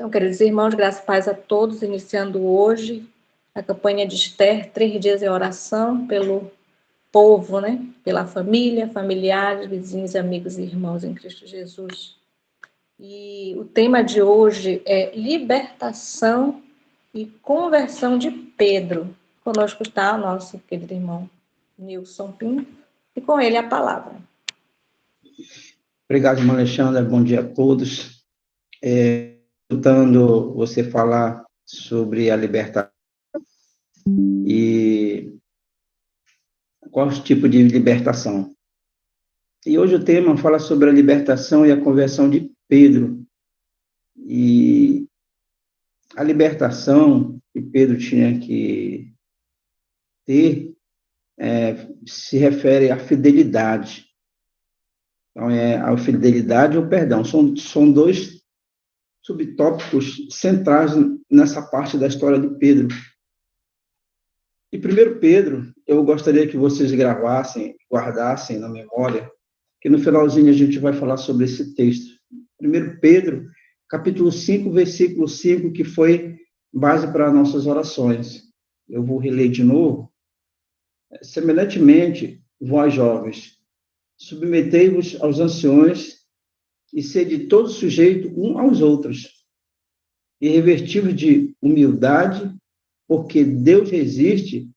Então, queridos irmãos, graças e paz a todos, iniciando hoje a campanha de Esther, 3 dias em oração pelo povo, né? Pela família, familiares, vizinhos, amigos e irmãos em Cristo Jesus. E o tema de hoje é libertação e conversão de Pedro. Conosco está o nosso querido irmão Nilson Pinto, e com ele a palavra. Obrigado, irmão Alexandre. Bom dia a todos. Escutando você falar sobre a libertação e qual tipo de libertação. E hoje o tema fala sobre a libertação e a conversão de Pedro. E a libertação que Pedro tinha que ter se refere à fidelidade. Então, a fidelidade e o perdão. São dois subtópicos centrais nessa parte da história de Pedro. E 1 Pedro, eu gostaria que vocês gravassem, guardassem na memória, que no finalzinho a gente vai falar sobre esse texto. 1 Pedro, capítulo 5, versículo 5, que foi base para nossas orações. Eu vou reler de novo. Semelhantemente, vós jovens, submetei-vos aos anciões e sede todo sujeito uns aos outros, e revesti-vos de humildade, porque Deus resiste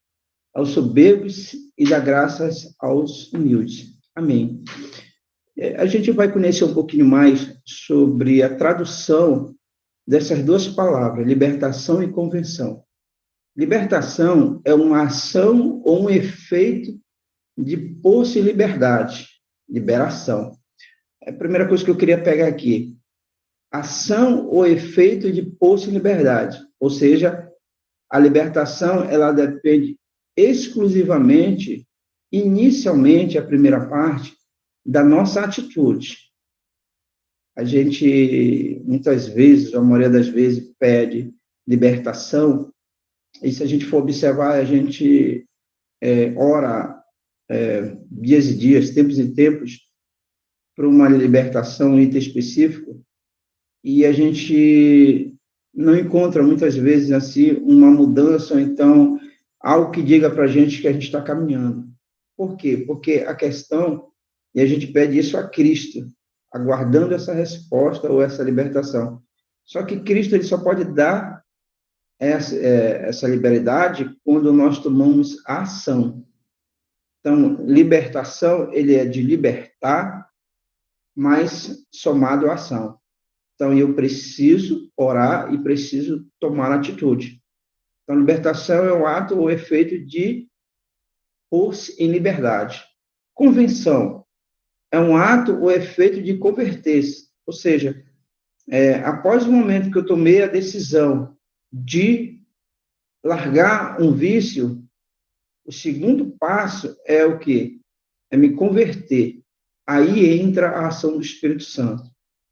aos soberbos e dá graças aos humildes. Amém. A gente vai conhecer um pouquinho mais sobre a tradução dessas duas palavras, libertação e conversão. Libertação é uma ação ou um efeito de pôr-se em liberdade, liberação. É a primeira coisa que eu queria pegar aqui. Ação ou efeito de pôr-se em liberdade. Ou seja, a libertação, ela depende exclusivamente, inicialmente, a primeira parte, da nossa atitude. A gente, muitas vezes, a maioria das vezes, pede libertação, e se a gente for observar, a gente ora dias e dias, tempos e tempos, para uma libertação, um item específico, e a gente não encontra, muitas vezes, assim, uma mudança, ou então, algo que diga para a gente que a gente está caminhando. Por quê? Porque a questão, e a gente pede isso a Cristo, aguardando essa resposta ou essa libertação. Só que Cristo, ele só pode dar essa liberdade quando nós tomamos a ação. Então, libertação, ele é de libertar, mas somado à ação. Então, eu preciso orar e preciso tomar atitude. Então, libertação é um ato ou efeito de pôr-se em liberdade. Convenção é um ato ou efeito de converter-se. Ou seja, após o momento que eu tomei a decisão de largar um vício, o segundo passo é o quê? É me converter. Aí entra a ação do Espírito Santo,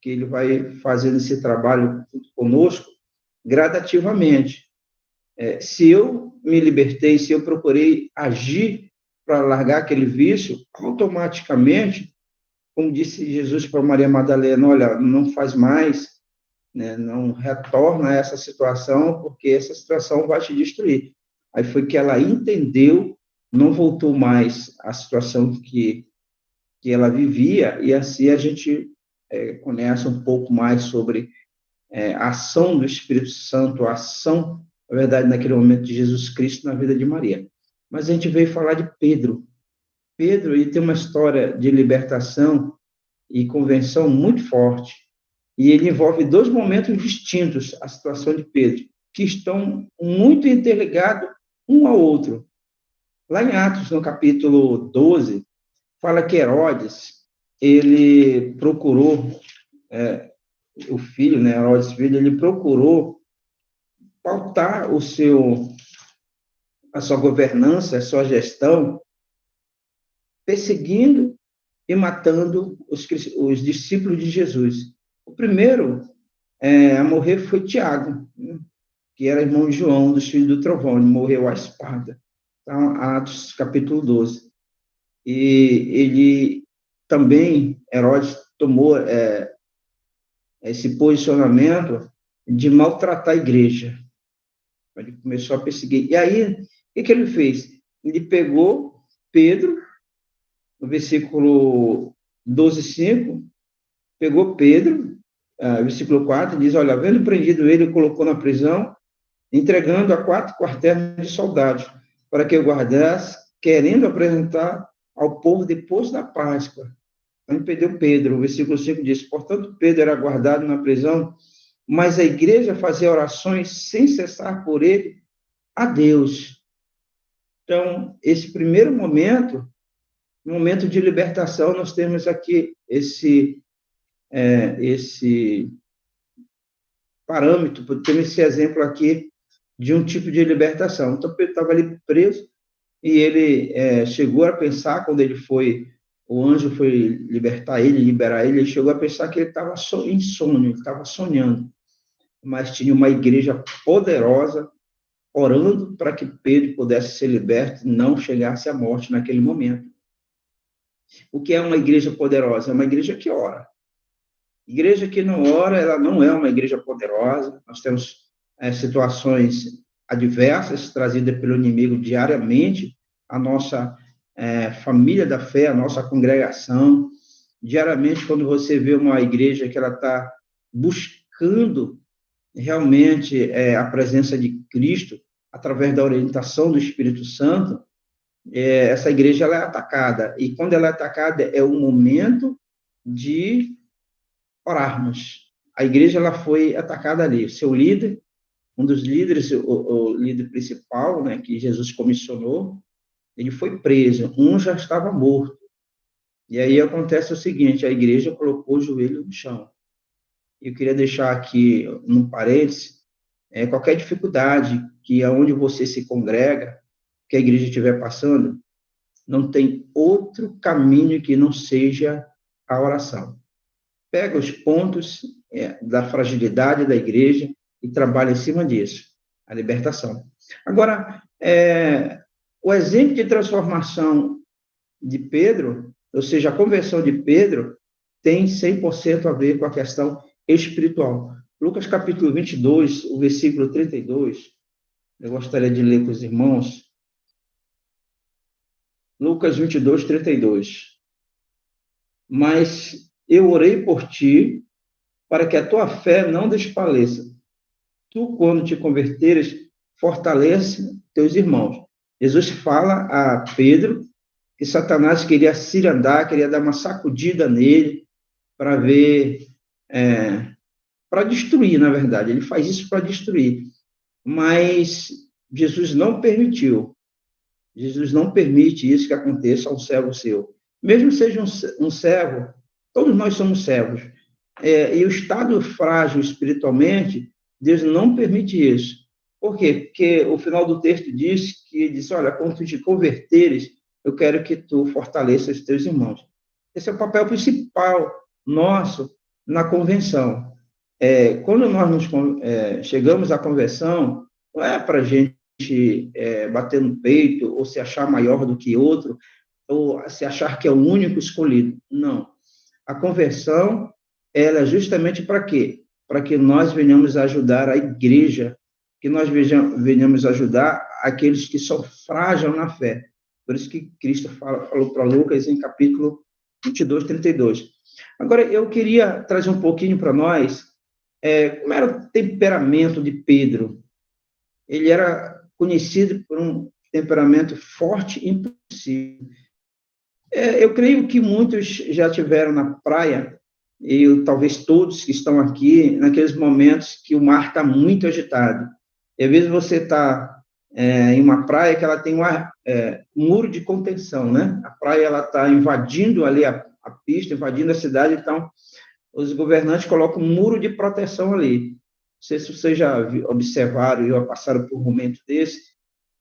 que ele vai fazendo esse trabalho conosco gradativamente. Se eu me libertei, se eu procurei agir para largar aquele vício, automaticamente, como disse Jesus para Maria Madalena, olha, não faz mais, né, não retorna a essa situação, porque essa situação vai te destruir. Aí foi que ela entendeu, não voltou mais à situação que ela vivia, e assim a gente conhece um pouco mais sobre a ação do Espírito Santo, a ação, na verdade, naquele momento de Jesus Cristo na vida de Maria. Mas a gente veio falar de Pedro. Pedro, ele tem uma história de libertação e conversão muito forte, e ele envolve dois momentos distintos, a situação de Pedro, que estão muito interligados um ao outro. Lá em Atos, no capítulo 12, fala que Herodes, ele procurou, o filho, né, Herodes filho, ele procurou pautar a sua governança, a sua gestão, perseguindo e matando os discípulos de Jesus. O primeiro a morrer foi Tiago, né, que era irmão de João, dos filhos do trovão, ele morreu à espada. Então, Atos, capítulo 12. E ele também, Herodes, tomou esse posicionamento de maltratar a igreja. Ele começou a perseguir. E aí, o que ele fez? Ele pegou Pedro, no versículo 12:5, pegou Pedro, versículo 4, diz, olha, havendo prendido ele, colocou na prisão, entregando a 4 quartéis de soldados, para que o guardasse, querendo apresentar ao povo depois da Páscoa. Então, impediu Pedro. O versículo 5 diz, portanto, Pedro era guardado na prisão, mas a igreja fazia orações sem cessar por ele a Deus. Então, esse primeiro momento de libertação, nós temos aqui esse parâmetro, temos esse exemplo aqui de um tipo de libertação. Então, Pedro estava ali preso e ele chegou a pensar, quando o anjo foi libertar ele, liberar ele, ele chegou a pensar que ele estava em sonho, ele estava sonhando. Mas tinha uma igreja poderosa orando para que Pedro pudesse ser liberto e não chegasse à morte naquele momento. O que é uma igreja poderosa? É uma igreja que ora. Igreja que não ora, ela não é uma igreja poderosa. Nós temos situações adversas trazidas pelo inimigo diariamente, a nossa família da fé, a nossa congregação. Diariamente, quando você vê uma igreja que ela está buscando realmente a presença de Cristo, através da orientação do Espírito Santo, essa igreja ela é atacada. E quando ela é atacada, é o momento de orarmos. A igreja ela foi atacada ali. Seu líder, um dos líderes, o líder principal, né, que Jesus comissionou, ele foi preso. Um já estava morto. E aí acontece o seguinte, a igreja colocou o joelho no chão. Eu queria deixar aqui, num parênteses, qualquer dificuldade que aonde você se congrega, que a igreja estiver passando, não tem outro caminho que não seja a oração. Pega os pontos da fragilidade da igreja e trabalha em cima disso, a libertação. Agora, o exemplo de transformação de Pedro, ou seja, a conversão de Pedro, tem 100% a ver com a questão espiritual. Lucas capítulo 22, o versículo 32, eu gostaria de ler com os irmãos. Lucas 22, 32. Mas eu orei por ti, para que a tua fé não desfaleça. Tu, quando te converteres, fortalece teus irmãos. Jesus fala a Pedro que Satanás queria cirandar, queria dar uma sacudida nele, para ver, para destruir, na verdade. Ele faz isso para destruir. Mas Jesus não permitiu. Jesus não permite isso que aconteça a um servo seu. Mesmo seja um servo, todos nós somos servos. E o estado frágil espiritualmente, Deus não permite isso. Por quê? Porque o final do texto diz, olha, quando tu te converteres, eu quero que tu fortaleças os teus irmãos. Esse é o papel principal nosso na convenção. Quando nós chegamos à conversão, não é para a gente bater no peito, ou se achar maior do que outro, ou se achar que é o único escolhido. Não. A conversão, ela é justamente para quê? Para que nós venhamos ajudar a igreja, que nós venhamos ajudar aqueles que são frágeis na fé. Por isso que Cristo falou para Lucas em capítulo 22, 32. Agora, eu queria trazer um pouquinho para nós, como era o temperamento de Pedro. Ele era conhecido por um temperamento forte e impulsivo. Eu creio que muitos já tiveram na praia, e talvez todos que estão aqui, naqueles momentos que o mar está muito agitado. E às vezes você está em uma praia que ela tem um muro de contenção, né? A praia ela está invadindo ali a pista, invadindo a cidade, então os governantes colocam um muro de proteção ali. Não sei se vocês já observaram ou passaram por um momento desse,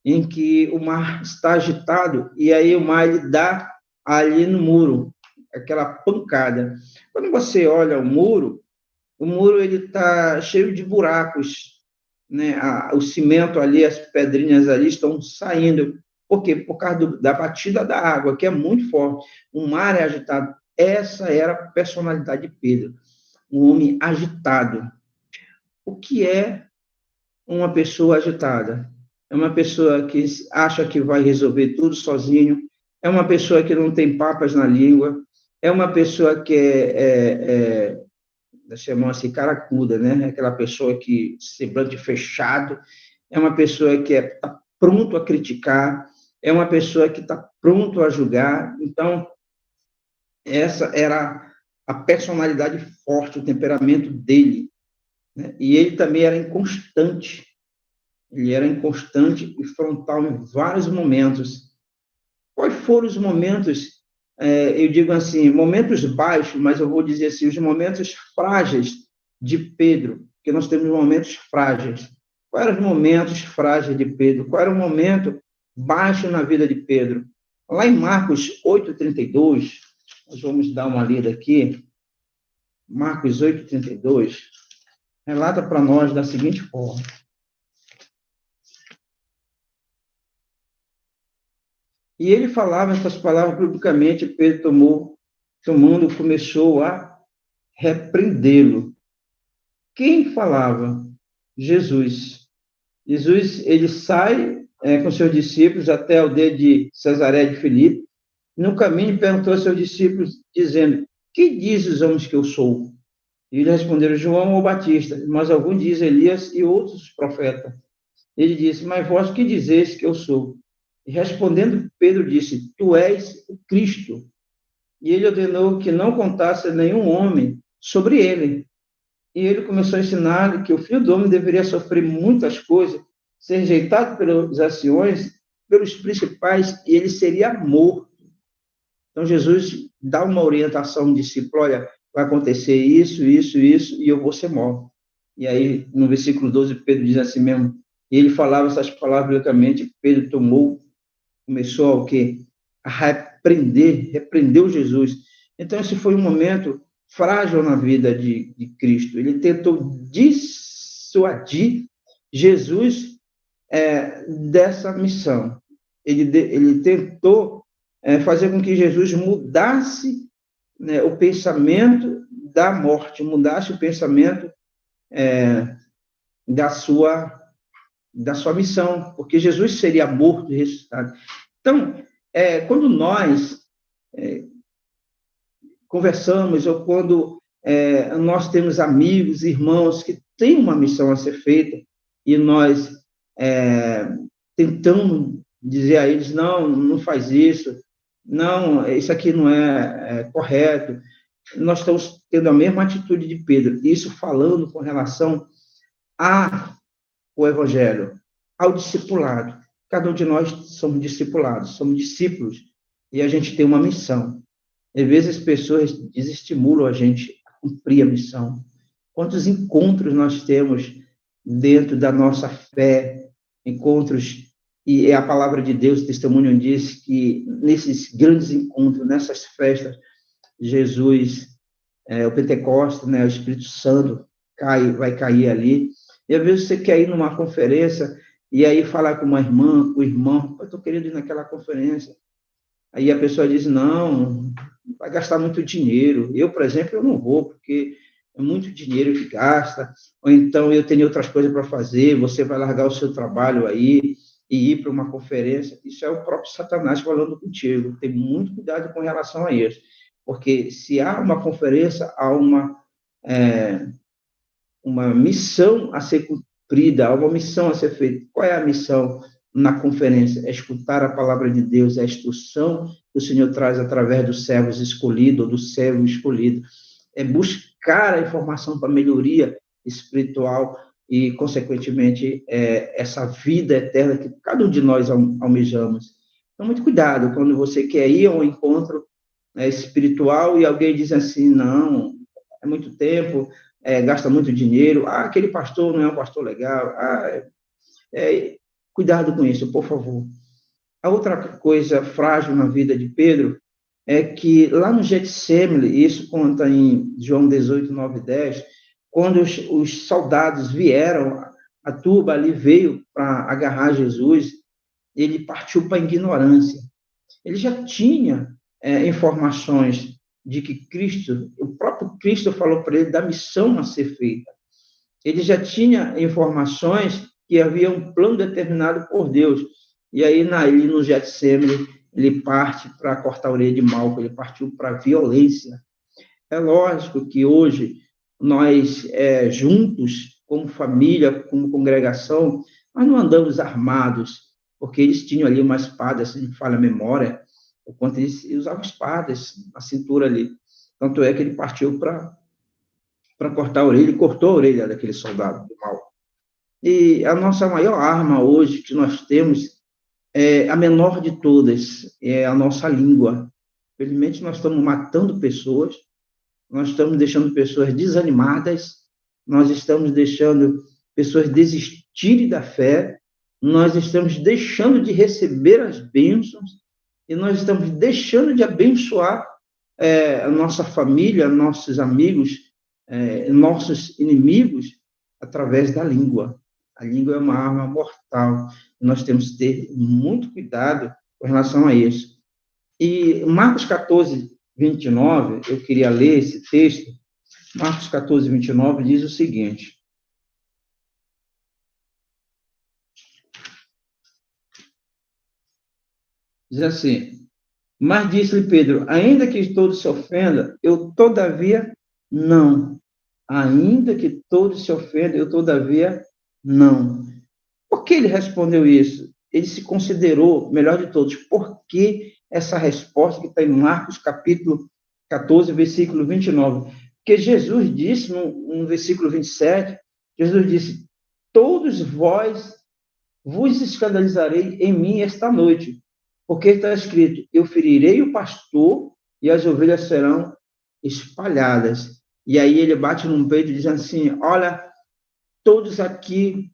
em que o mar está agitado e aí o mar ele dá ali no muro, aquela pancada. Quando você olha o muro ele está cheio de buracos, né? O cimento ali, as pedrinhas ali estão saindo. Por quê? Por causa da batida da água, que é muito forte. O mar é agitado. Essa era a personalidade de Pedro, um homem agitado. o que é uma pessoa agitada? É uma pessoa que acha que vai resolver tudo sozinho, é uma pessoa que não tem papas na língua, é uma pessoa que chamam assim, caracuda, né? Aquela pessoa que semblante fechado, é uma pessoa que está pronto a criticar, é uma pessoa que está pronto a julgar. Então, essa era a personalidade forte, o temperamento dele, né? E ele também era inconstante. Ele era inconstante e frontal em vários momentos. Quais foram os momentos, eu digo assim, momentos baixos, mas eu vou dizer assim, os momentos frágeis de Pedro, porque nós temos momentos frágeis. Quais eram os momentos frágeis de Pedro? Qual era o momento baixo na vida de Pedro? Lá em Marcos 8:32, nós vamos dar uma lida aqui. Marcos 8:32 relata para nós da seguinte forma: e ele falava essas palavras publicamente, Pedro tomando, começou a repreendê-lo. Quem falava? Jesus. Jesus, ele sai com seus discípulos até a aldeia de Cesaré de Filipe. No caminho, perguntou aos seus discípulos, dizendo: que diz os homens que eu sou? E eles responderam: João ou Batista, mas alguns dizem Elias e outros profetas. Ele disse: mas vós que dizeis que eu sou? E respondendo, Pedro disse: tu és o Cristo. E ele ordenou que não contasse a nenhum homem sobre ele. E ele começou a ensinar que o Filho do Homem deveria sofrer muitas coisas, ser rejeitado pelos anciões, pelos principais, e ele seria morto. Então, Jesus dá uma orientação ao discípulo: olha, vai acontecer isso, isso, isso, e eu vou ser morto. E aí, no versículo 12, Pedro diz assim mesmo, e ele falava essas palavras publicamente, Pedro começou a o quê? A repreendeu Jesus. Então, esse foi um momento frágil na vida de Cristo. Ele tentou dissuadir Jesus dessa missão. Ele tentou fazer com que Jesus mudasse, né, o pensamento da morte, mudasse o pensamento da sua missão, porque Jesus seria morto e ressuscitado. Então, quando nós conversamos ou quando nós temos amigos, irmãos que têm uma missão a ser feita e nós tentamos dizer a eles: não, não faz isso, não, isso aqui não é correto. Nós estamos tendo a mesma atitude de Pedro, isso falando com relação ao Evangelho, ao discipulado. Cada um de nós somos discipulados, somos discípulos, e a gente tem uma missão. Às vezes as pessoas desestimulam a gente a cumprir a missão. Quantos encontros nós temos dentro da nossa fé, encontros, e a palavra de Deus, o testemunho diz que nesses grandes encontros, nessas festas, Jesus, o Pentecostes, né, o Espírito Santo vai cair ali. E às vezes você quer ir numa conferência e aí falar com uma irmã, com o irmão: eu estou querendo ir naquela conferência. Aí a pessoa diz: não, vai gastar muito dinheiro. Eu, por exemplo, eu não vou, porque é muito dinheiro que gasta, ou então eu tenho outras coisas para fazer, você vai largar o seu trabalho aí e ir para uma conferência. Isso é o próprio Satanás falando contigo. Tem muito cuidado com relação a isso, porque se há uma conferência, há uma missão a ser cumprida, há uma missão a ser feita. Qual é a missão na conferência? É escutar a palavra de Deus, é a instrução que o Senhor traz através dos servos escolhidos ou do servo escolhido. É buscar a informação para melhoria espiritual e, consequentemente, essa vida eterna que cada um de nós almejamos. Então, muito cuidado quando você quer ir a um encontro espiritual e alguém diz assim: não, é muito tempo, gasta muito dinheiro, aquele pastor não é um pastor legal, cuidado com isso, por favor. A outra coisa frágil na vida de Pedro é que lá no Getsemane, isso conta em João 18, 9 e 10, quando os soldados vieram, a turba ali veio para agarrar Jesus, ele partiu para a ignorância. Ele já tinha informações de que Cristo, o próprio Cristo falou para ele da missão a ser feita. Ele já tinha informações que havia um plano determinado por Deus. E aí, ali no Getsemane, ele parte para cortar a orelha de Malco, ele partiu para a violência. É lógico que hoje nós, juntos, como família, como congregação, nós não andamos armados, porque eles tinham ali uma espada, se me falha a memória, o quanto eles usavam espadas na cintura ali. Tanto é que ele partiu para cortar a orelha, e cortou a orelha daquele soldado do mal. E a nossa maior arma hoje que nós temos, a menor de todas, é a nossa língua. Felizmente, nós estamos matando pessoas, nós estamos deixando pessoas desanimadas, nós estamos deixando pessoas desistirem da fé, nós estamos deixando de receber as bênçãos e nós estamos deixando de abençoar a nossa família, nossos amigos, nossos inimigos através da língua. A língua é uma arma mortal. Nós temos que ter muito cuidado com relação a isso. E Marcos 14, 29, eu queria ler esse texto. Marcos 14, 29 diz o seguinte: diz assim: mas disse-lhe Pedro, ainda que todos se ofendam, eu todavia não. Ainda que todos se ofendam, eu todavia não. Por que ele respondeu isso? Ele se considerou melhor de todos. Por que essa resposta que está em Marcos, capítulo 14, versículo 29? Porque Jesus disse, no versículo 27, Jesus disse, todos vós vos escandalizarei em mim esta noite, porque está escrito, eu ferirei o pastor e as ovelhas serão espalhadas. E aí ele bate no peito e diz assim, olha, todos aqui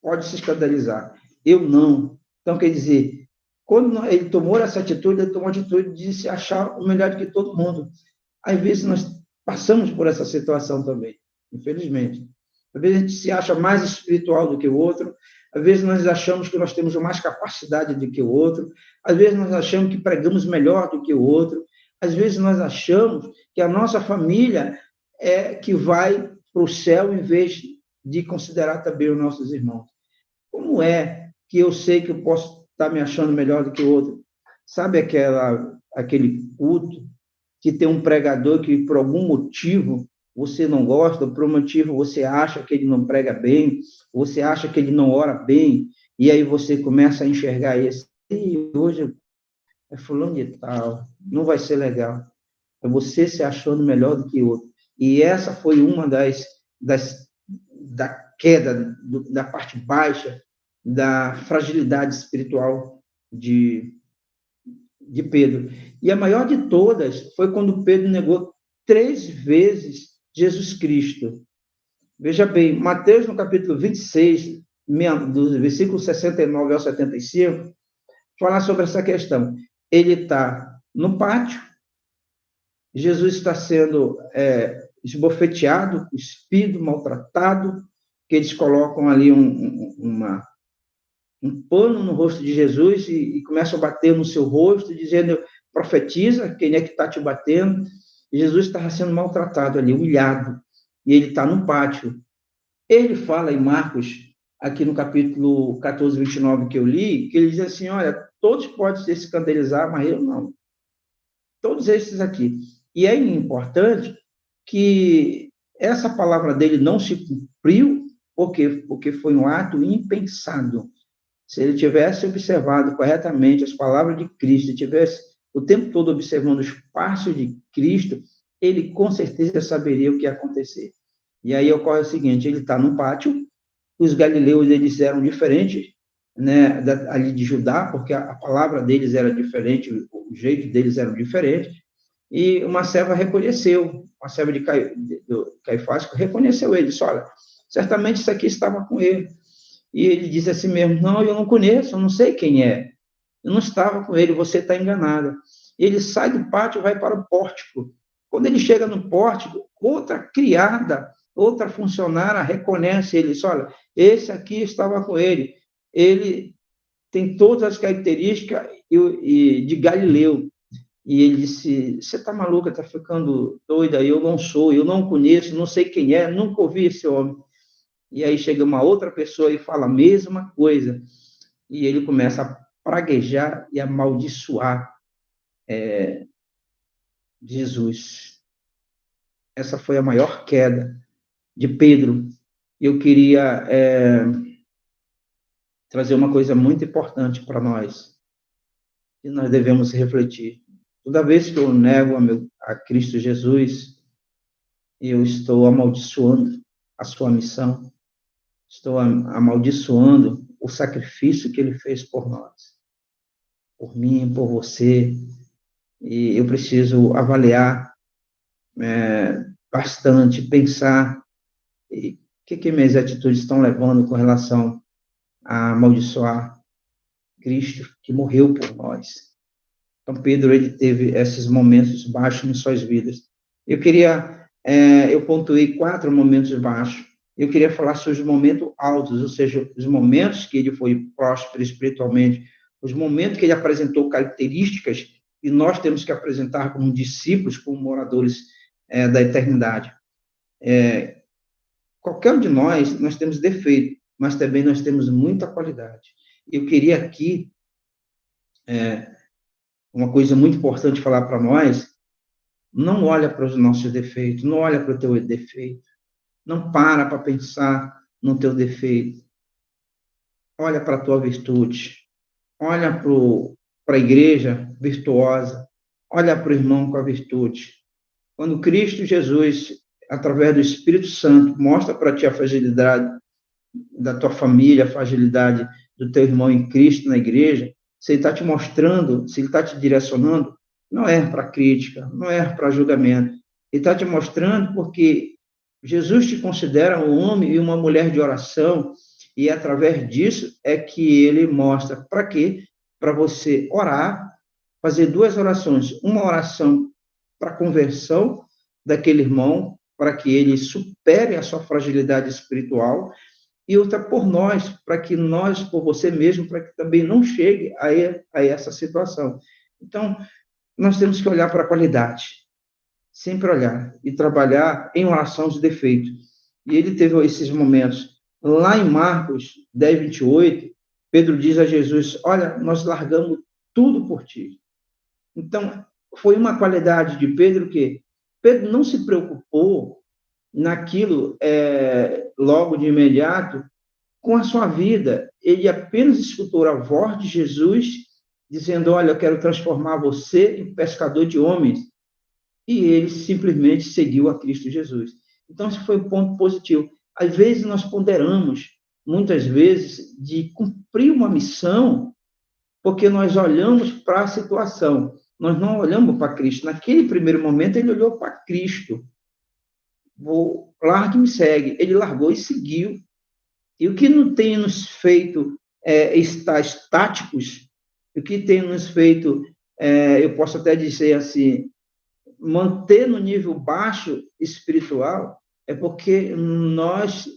podem se escandalizar, eu não. Então, quer dizer, quando ele tomou essa atitude, ele tomou a atitude de se achar o melhor do que todo mundo. Às vezes nós passamos por essa situação também, infelizmente. Às vezes a gente se acha mais espiritual do que o outro, às vezes nós achamos que nós temos mais capacidade do que o outro, às vezes nós achamos que pregamos melhor do que o outro, às vezes nós achamos que a nossa família é que vai para o céu em vez de considerar também os nossos irmãos. Como é que eu sei que eu posso estar me achando melhor do que o outro? Sabe aquele culto que tem um pregador que, por algum motivo, você não gosta, por um motivo você acha que ele não prega bem, você acha que ele não ora bem, e aí você começa a enxergar isso. E hoje é fulano de tal, não vai ser legal. É você se achando melhor do que o outro. E essa foi uma da queda, da parte baixa, da fragilidade espiritual de Pedro. E a maior de todas foi quando Pedro negou 3 vezes Jesus Cristo. Veja bem, Mateus, no capítulo 26, do versículo 69 ao 75, fala sobre essa questão. Ele está no pátio, Jesus está sendo esbofeteado, cuspido, maltratado, que eles colocam ali um pano no rosto de Jesus e começam a bater no seu rosto, dizendo, profetiza, quem é que está te batendo? E Jesus estava sendo maltratado ali, humilhado, e ele está no pátio. Ele fala em Marcos, aqui no capítulo 14, 29, que eu li, que ele diz assim, olha, todos podem se escandalizar, mas eu não. Todos esses aqui. E é importante que essa palavra dele não se cumpriu, porque foi um ato impensado. Se ele tivesse observado corretamente as palavras de Cristo, tivesse o tempo todo observando os passos de Cristo, ele com certeza saberia o que ia acontecer. E aí ocorre o seguinte, ele está no pátio, os galileus eles eram diferentes, né, ali de Judá, porque a palavra deles era diferente, o jeito deles era diferente, e uma serva reconheceu, uma serva de Caifás reconheceu ele, disse, olha, certamente isso aqui estava com ele. E ele disse assim mesmo, não, eu não conheço, eu não sei quem é. Eu não estava com ele, você está enganada. Ele sai do pátio e vai para o pórtico. Quando ele chega no pórtico, outra criada, outra funcionária reconhece ele, diz, olha, esse aqui estava com ele. Ele tem todas as características de Galileu. E ele disse, você está maluca, está ficando doida, eu não sou, eu não conheço, não sei quem é, nunca ouvi esse homem. E aí chega uma outra pessoa e fala a mesma coisa. E ele começa a praguejar e amaldiçoar Jesus. Essa foi a maior queda de Pedro. Eu queria trazer uma coisa muito importante para nós, que nós devemos refletir. Toda vez que eu nego a Cristo Jesus, eu estou amaldiçoando a sua missão, estou amaldiçoando o sacrifício que ele fez por nós, por mim, por você, e eu preciso avaliar bastante, pensar o que minhas atitudes estão levando com relação a amaldiçoar Cristo, que morreu por nós. Então, Pedro, ele teve esses momentos baixos em suas vidas. Eu pontuei 4 momentos baixos. Eu queria falar sobre os momentos altos, ou seja, os momentos que ele foi próspero espiritualmente, os momentos que ele apresentou características que nós temos que apresentar como discípulos, como moradores da eternidade. Qualquer um de nós temos defeito, mas também nós temos muita qualidade. Eu queria aqui uma coisa muito importante falar para nós: não olha para os nossos defeitos, não olha para o teu defeito, não para pensar no teu defeito, olha para a tua virtude, olha para a igreja virtuosa, olha para o irmão com a virtude. Quando Cristo Jesus, através do Espírito Santo, mostra para ti a fragilidade da tua família, a fragilidade do teu irmão em Cristo na igreja, se ele está te mostrando, se ele está te direcionando, não é para crítica, não é para julgamento. Ele está te mostrando porque Jesus te considera um homem e uma mulher de oração, e através disso é que ele mostra para quê? Para você orar, fazer 2 orações. Uma oração para a conversão daquele irmão, para que ele supere a sua fragilidade espiritual, e outra por nós, para que nós, por você mesmo, para que também não chegue a essa situação. Então, nós temos que olhar para a qualidade, sempre olhar e trabalhar em oração de defeito. E ele teve esses momentos. Lá em Marcos 10, 28, Pedro diz a Jesus: olha, nós largamos tudo por ti. Então, foi uma qualidade de Pedro que Pedro não se preocupou naquilo logo de imediato com a sua vida. Ele apenas escutou a voz de Jesus dizendo: olha, eu quero transformar você em pescador de homens. E ele simplesmente seguiu a Cristo Jesus. Então, esse foi um ponto positivo. Às vezes, nós ponderamos, muitas vezes, de cumprir uma missão, porque nós olhamos para a situação, nós não olhamos para Cristo. Naquele primeiro momento, ele olhou para Cristo. Largue e me segue. Ele largou e seguiu. E o que não tem nos feito estar estáticos, o que tem nos feito, eu posso até dizer assim, manter no nível baixo espiritual, é porque nós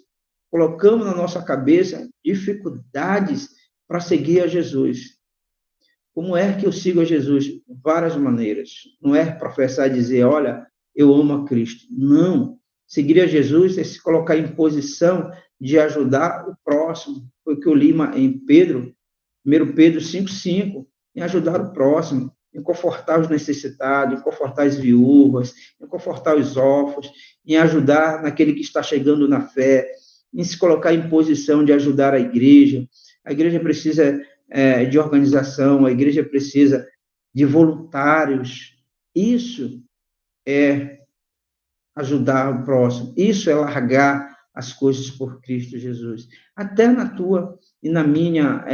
colocamos na nossa cabeça dificuldades para seguir a Jesus. Como é que eu sigo a Jesus? Várias maneiras. Não é professar e dizer: olha, eu amo a Cristo. Não. Seguir a Jesus é se colocar em posição de ajudar o próximo. Foi o que eu li em Pedro, 1 Pedro 5,5, em ajudar o próximo, em confortar os necessitados, em confortar as viúvas, em confortar os órfãos, em ajudar naquele que está chegando na fé, em se colocar em posição de ajudar a igreja. A igreja precisa de organização, a igreja precisa de voluntários. Isso é ajudar o próximo, isso é largar as coisas por Cristo Jesus. Até na tua e na minha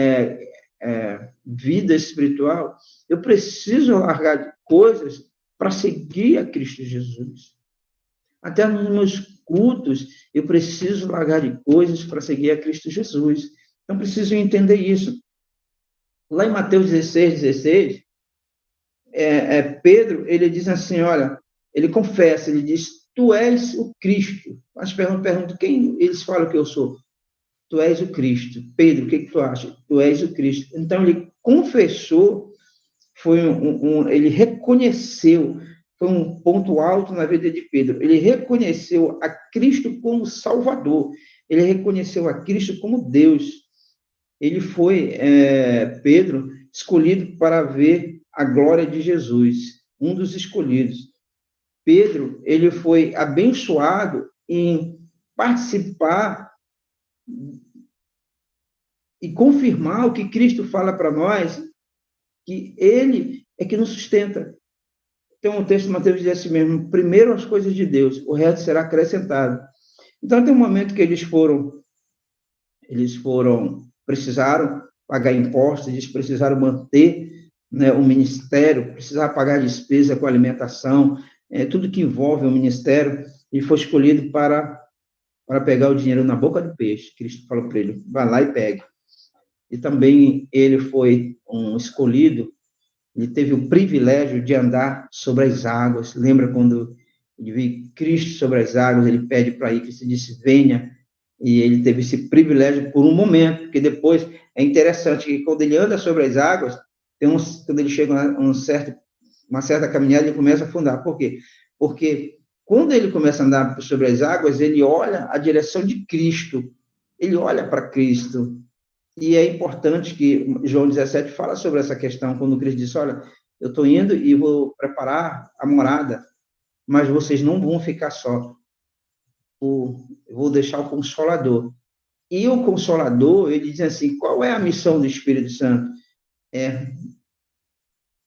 vida espiritual, eu preciso largar de coisas para seguir a Cristo Jesus. Até nos meus cultos, eu preciso largar de coisas para seguir a Cristo Jesus. Então, preciso entender isso. Lá em Mateus 16, Pedro, ele diz assim, olha, ele confessa, ele diz: tu és o Cristo. Mas pergunto quem eles falam que eu sou. Tu és o Cristo. Pedro, o que tu acha? Tu és o Cristo. Então, ele confessou, ele reconheceu, foi um ponto alto na vida de Pedro. Ele reconheceu a Cristo como Salvador. Ele reconheceu a Cristo como Deus. Ele foi, Pedro, escolhido para ver a glória de Jesus, um dos escolhidos. Pedro, ele foi abençoado em participar e confirmar o que Cristo fala para nós, que ele é que nos sustenta. Então, o texto de Mateus diz assim mesmo: primeiro as coisas de Deus, o resto será acrescentado. Então, tem um momento que eles precisaram pagar impostos, eles precisaram manter, né, o ministério, precisaram pagar despesa com alimentação, tudo que envolve o ministério, e foi escolhido para pegar o dinheiro na boca do peixe. Cristo falou para ele: vai lá e pegue. E também ele foi um escolhido, ele teve o privilégio de andar sobre as águas. Lembra quando ele viu Cristo sobre as águas, ele pede para ir, Cristo disse: venha. E ele teve esse privilégio por um momento, porque depois é interessante que quando ele anda sobre as águas, quando ele chega a uma certa caminhada, ele começa a afundar. Por quê? Porque quando ele começa a andar sobre as águas, ele olha a direção de Cristo, ele olha para Cristo. E é importante que João 17 fala sobre essa questão, quando Cristo diz: olha, eu estou indo e vou preparar a morada, mas vocês não vão ficar só. Eu vou deixar o Consolador. E o Consolador, ele diz assim: qual é a missão do Espírito Santo? É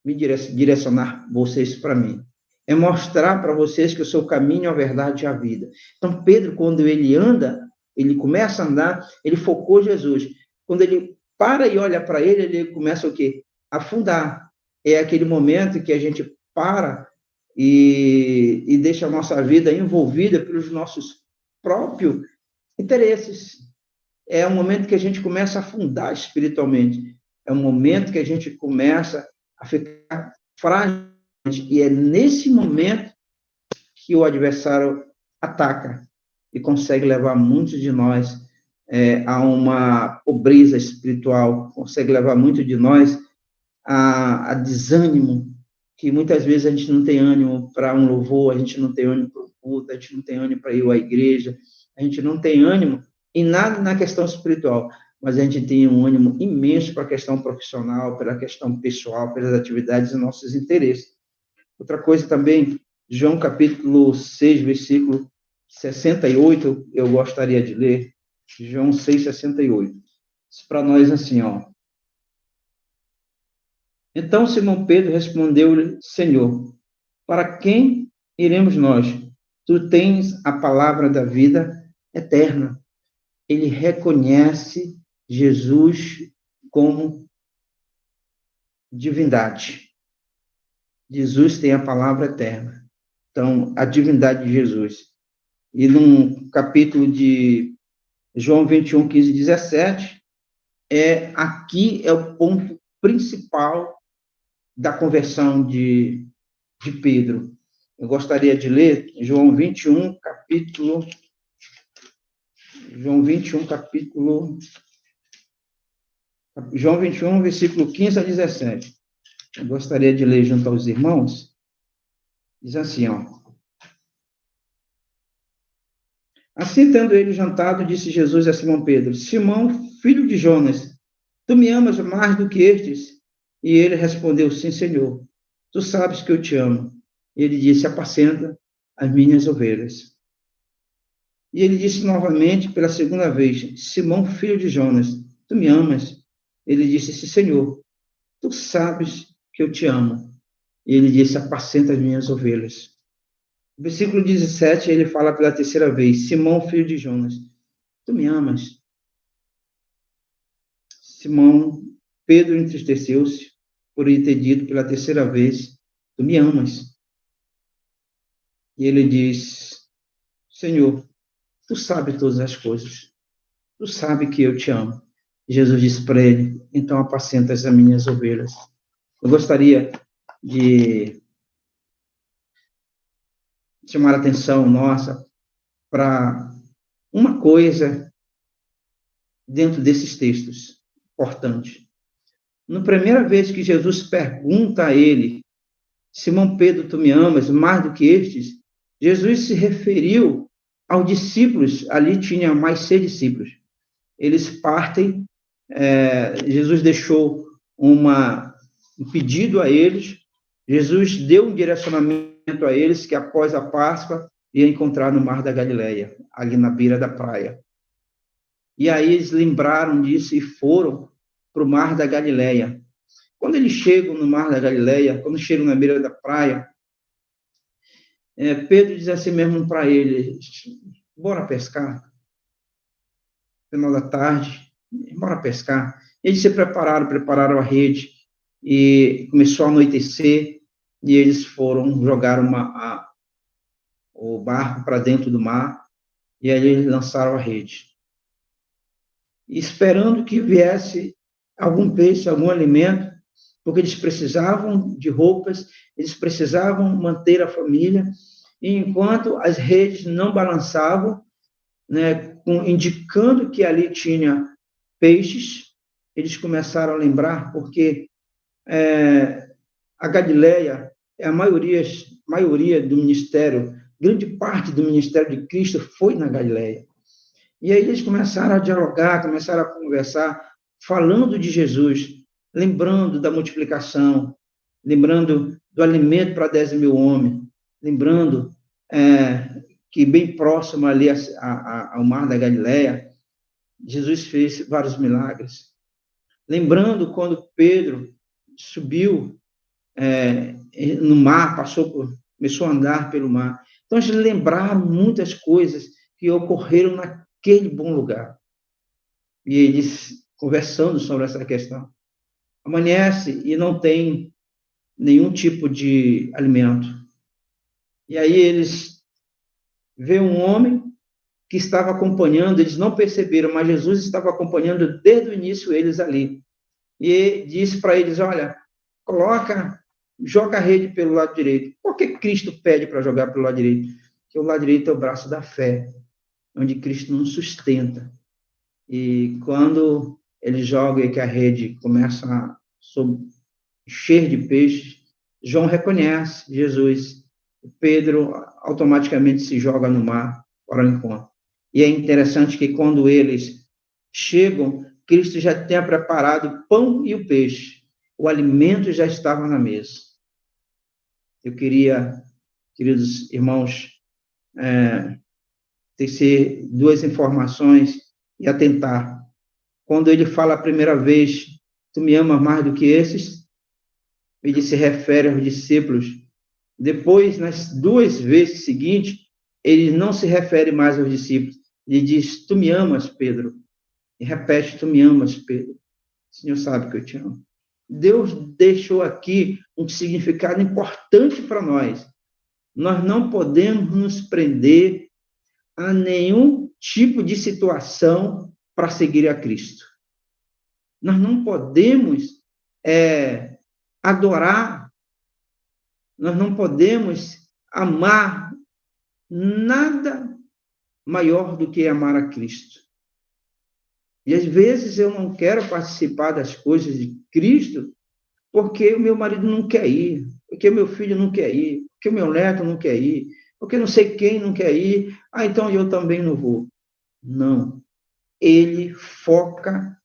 me direcionar vocês para mim. É mostrar para vocês que eu sou o caminho, a verdade e a vida. Então, Pedro, quando ele anda, ele começa a andar, ele focou Jesus. Quando ele para e olha para ele, ele começa o quê? Afundar. É aquele momento que a gente para e deixa a nossa vida envolvida pelos nossos próprios interesses. É um momento que a gente começa a afundar espiritualmente. É um momento que a gente começa a ficar frágil. E é nesse momento que o adversário ataca e consegue levar muitos de nós a uma pobreza espiritual, consegue levar muitos de nós a desânimo, que muitas vezes a gente não tem ânimo para um louvor, a gente não tem ânimo para o culto, a gente não tem ânimo para ir à igreja, a gente não tem ânimo em nada na questão espiritual, mas a gente tem um ânimo imenso para a questão profissional, pela questão pessoal, pelas atividades e nossos interesses. Outra coisa também, João capítulo 6, versículo 68, eu gostaria de ler, João 6, 68. Diz para nós assim, ó: então Simão Pedro respondeu-lhe: Senhor, para quem iremos nós? Tu tens a palavra da vida eterna. Ele reconhece Jesus como divindade. Jesus tem a palavra eterna. Então, a divindade de Jesus. E no capítulo de João 21, 15 e 17, aqui é o ponto principal da conversão de Pedro. Eu gostaria de ler João 21, versículo 15 a 17. Eu gostaria de ler junto aos irmãos. Diz assim, ó: assim, tendo ele jantado, disse Jesus a Simão Pedro: Simão, filho de Jonas, tu me amas mais do que estes? E ele respondeu: sim, Senhor, tu sabes que eu te amo. E ele disse: apacenta as minhas ovelhas. E ele disse novamente, pela segunda vez: Simão, filho de Jonas, tu me amas? Ele disse: sim, Senhor, tu sabes que eu te amo. E ele disse: apacenta as minhas ovelhas. No versículo 17, ele fala pela terceira vez: Simão, filho de Jonas, tu me amas? Simão, Pedro entristeceu-se por ele ter dito pela terceira vez: tu me amas? E ele diz: Senhor, tu sabes todas as coisas. Tu sabes que eu te amo. E Jesus disse para ele: então apacenta as minhas ovelhas. Eu gostaria de chamar a atenção nossa para uma coisa dentro desses textos importante. Na primeira vez que Jesus pergunta a ele: Simão Pedro, tu me amas mais do que estes? Jesus se referiu aos discípulos, ali tinha mais 6 discípulos, eles partem, Jesus deixou um pedido a eles, Jesus deu um direcionamento a eles, que após a Páscoa, ia encontrar no Mar da Galileia, ali na beira da praia. E aí eles lembraram disso e foram para o Mar da Galileia. Quando eles chegam no Mar da Galileia, quando chegam na beira da praia, Pedro diz assim mesmo para eles, bora pescar. Final da tarde, bora pescar. Eles se prepararam a rede, e começou a anoitecer, e eles jogaram o barco para dentro do mar, e aí eles lançaram a rede. Esperando que viesse algum peixe, algum alimento, porque eles precisavam de roupas, eles precisavam manter a família, e enquanto as redes não balançavam, né, indicando que ali tinha peixes, eles começaram a lembrar, porque a Galileia é a maioria do ministério, grande parte do ministério de Cristo foi na Galileia. E aí eles começaram a dialogar, começaram a conversar, falando de Jesus, lembrando da multiplicação, lembrando do alimento para 10.000 homens, lembrando que bem próximo ali ao Mar da Galileia, Jesus fez vários milagres. Lembrando quando Pedro subiu no mar, começou a andar pelo mar. Então, eles lembraram muitas coisas que ocorreram naquele bom lugar. E eles conversando sobre essa questão. Amanhece e não tem nenhum tipo de alimento. E aí eles veem um homem que estava acompanhando, eles não perceberam, mas Jesus estava acompanhando desde o início eles ali. E disse para eles, olha, joga a rede pelo lado direito. Por que Cristo pede para jogar pelo lado direito? Porque o lado direito é o braço da fé, onde Cristo nos sustenta. E quando ele joga e que a rede começa a encher de peixes, João reconhece Jesus. Pedro automaticamente se joga no mar para o encontro. E é interessante que quando eles chegam, Cristo já tinha preparado o pão e o peixe. O alimento já estava na mesa. Eu queria, queridos irmãos, tecer 2 informações e atentar. Quando ele fala a primeira vez, tu me amas mais do que esses, ele se refere aos discípulos. Depois, nas 2 vezes seguintes, ele não se refere mais aos discípulos. Ele diz, tu me amas, Pedro. E repete, tu me amas, Pedro. O Senhor sabe que eu te amo. Deus deixou aqui um significado importante para nós. Nós não podemos nos prender a nenhum tipo de situação para seguir a Cristo. Nós não podemos adorar, nós não podemos amar nada maior do que amar a Cristo. E às vezes eu não quero participar das coisas de Cristo porque o meu marido não quer ir, porque o meu filho não quer ir, porque o meu neto não quer ir, porque não sei quem não quer ir, então eu também não vou. Não. Ele foca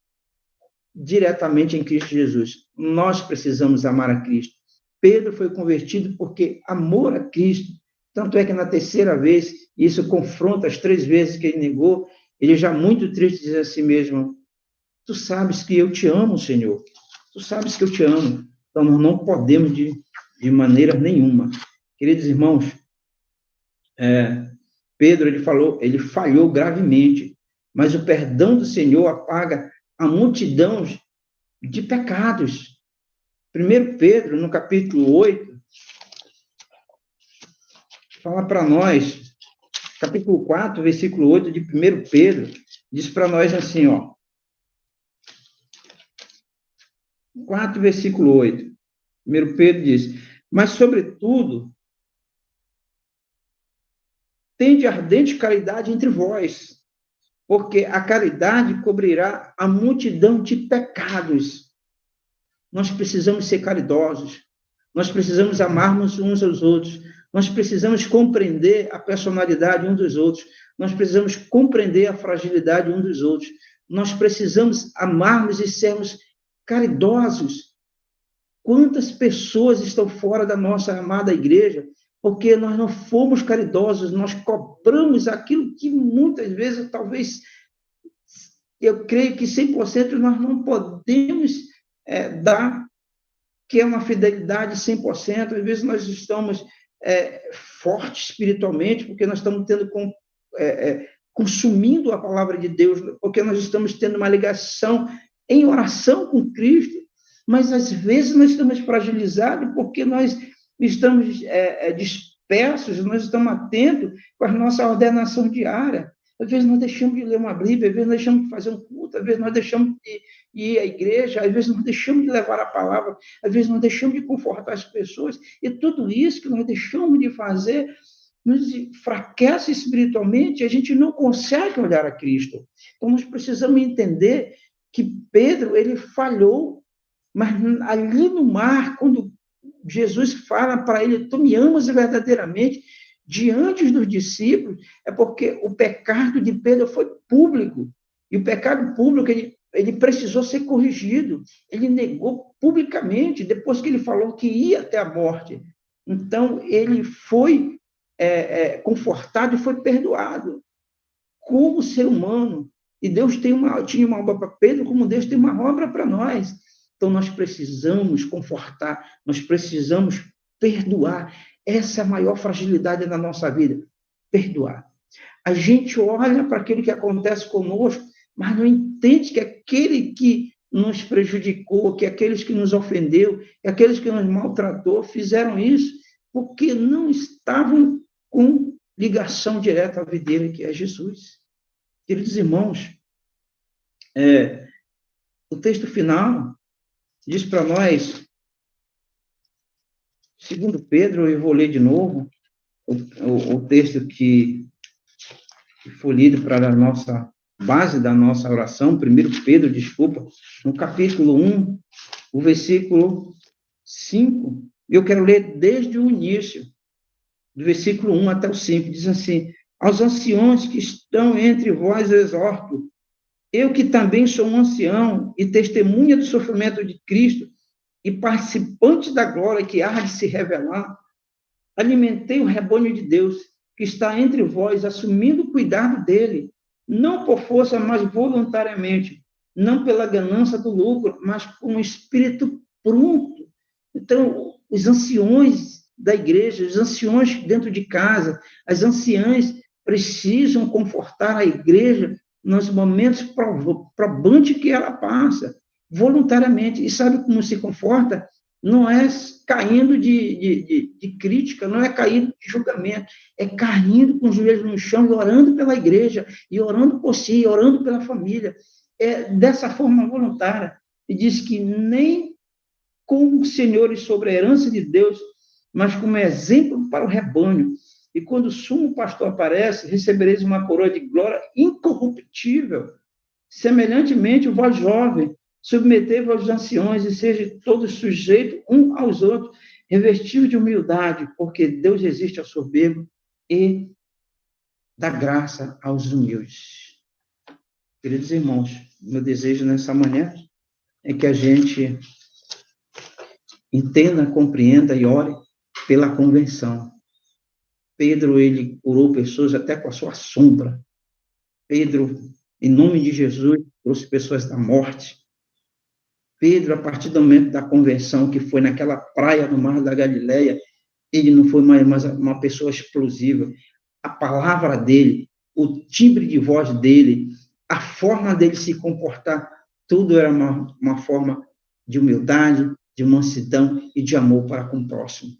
diretamente em Cristo Jesus. Nós precisamos amar a Cristo. Pedro foi convertido porque amou a Cristo. Tanto é que na 3ª vez, isso confronta as 3 vezes que ele negou, ele já muito triste diz a si mesmo, tu sabes que eu te amo, Senhor. Tu sabes que eu te amo. Então, nós não podemos de maneira nenhuma. Queridos irmãos, Pedro, ele falhou gravemente, mas o perdão do Senhor apaga a multidão de pecados. 1 Pedro, no capítulo 8, fala para nós, capítulo 4, versículo 8 de 1 Pedro, diz para nós assim, 4, versículo 8. 1 Pedro diz, mas, sobretudo, tende ardente caridade entre vós, porque a caridade cobrirá a multidão de pecados. Nós precisamos ser caridosos, nós precisamos amarmos uns aos outros, Nós precisamos compreender a personalidade um dos outros. Nós precisamos compreender a fragilidade um dos outros. Nós precisamos amarmos e sermos caridosos. Quantas pessoas estão fora da nossa amada igreja porque nós não fomos caridosos, nós cobramos aquilo que muitas vezes, talvez, eu creio que 100% nós não podemos dar, que é uma fidelidade 100%. Às vezes nós estamos fortes espiritualmente, porque nós estamos consumindo a palavra de Deus, porque nós estamos tendo uma ligação em oração com Cristo, mas às vezes nós estamos fragilizados porque nós estamos dispersos, nós estamos atentos com a nossa ordenação diária. Às vezes nós deixamos de ler uma Bíblia, às vezes nós deixamos de fazer um culto, às vezes nós deixamos de ir à igreja, às vezes nós deixamos de levar a palavra, às vezes nós deixamos de confortar as pessoas, e tudo isso que nós deixamos de fazer nos enfraquece espiritualmente, e a gente não consegue olhar a Cristo. Então nós precisamos entender que Pedro, ele falhou, mas ali no mar, quando Jesus fala para ele, tu me amas verdadeiramente, diante dos discípulos, é porque o pecado de Pedro foi público, e o pecado público, ele precisou ser corrigido, ele negou publicamente, depois que ele falou que ia até a morte. Então, ele foi confortado e foi perdoado, como ser humano, e Deus tinha uma obra para Pedro, como Deus tem uma obra para nós. Então, nós precisamos confortar, nós precisamos perdoar. Essa é a maior fragilidade da nossa vida, perdoar. A gente olha para aquilo que acontece conosco, mas não entende que aquele que nos prejudicou, que aqueles que nos ofendeu, que aqueles que nos maltratou, fizeram isso porque não estavam com ligação direta à videira, que é Jesus. Queridos irmãos, o texto final diz para nós, segundo Pedro, eu vou ler de novo o texto que foi lido para a nossa base da nossa oração, 1 Pedro, no capítulo 1, o versículo 5, eu quero ler desde o início, do versículo 1 até o 5, diz assim: aos anciões que estão entre vós exorto, eu que também sou um ancião e testemunha do sofrimento de Cristo e participante da glória que há de se revelar, alimentei o rebanho de Deus que está entre vós, assumindo o cuidado dele, não por força, mas voluntariamente, não pela ganância do lucro, mas com um espírito pronto. Então, os anciões da igreja, os anciões dentro de casa, as anciãs precisam confortar a igreja nos momentos probantes que ela passa, voluntariamente. E sabe como se conforta? Não é caindo de crítica, não é caindo de julgamento, é caindo com os joelhos no chão e orando pela igreja, e orando por si, e orando pela família. É dessa forma voluntária. E diz que nem como senhores sobre a herança de Deus, mas como exemplo para o rebanho. E quando o sumo pastor aparece, recebereis uma coroa de glória incorruptível. Semelhantemente, o vós jovem, submetei-vos aos anciões e sejam todos sujeitos uns aos outros, revestidos de humildade, porque Deus resiste ao soberbo e dá graça aos humildes. Queridos irmãos, meu desejo nessa manhã é que a gente entenda, compreenda e ore pela convenção. Pedro, ele curou pessoas até com a sua sombra. Pedro, em nome de Jesus, trouxe pessoas da morte. Pedro, a partir do momento da convenção, que foi naquela praia no Mar da Galileia, ele não foi mais uma pessoa explosiva. A palavra dele, o timbre de voz dele, a forma dele se comportar, tudo era uma forma de humildade, de mansidão e de amor para com o próximo.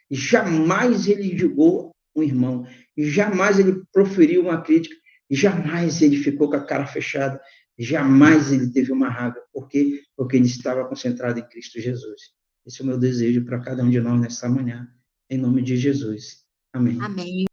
E jamais ele julgou um irmão, e jamais ele proferiu uma crítica, e jamais ele ficou com a cara fechada, jamais ele teve uma raiva. Por quê? Porque ele estava concentrado em Cristo Jesus. Esse é o meu desejo para cada um de nós nessa manhã, em nome de Jesus. Amém. Amém.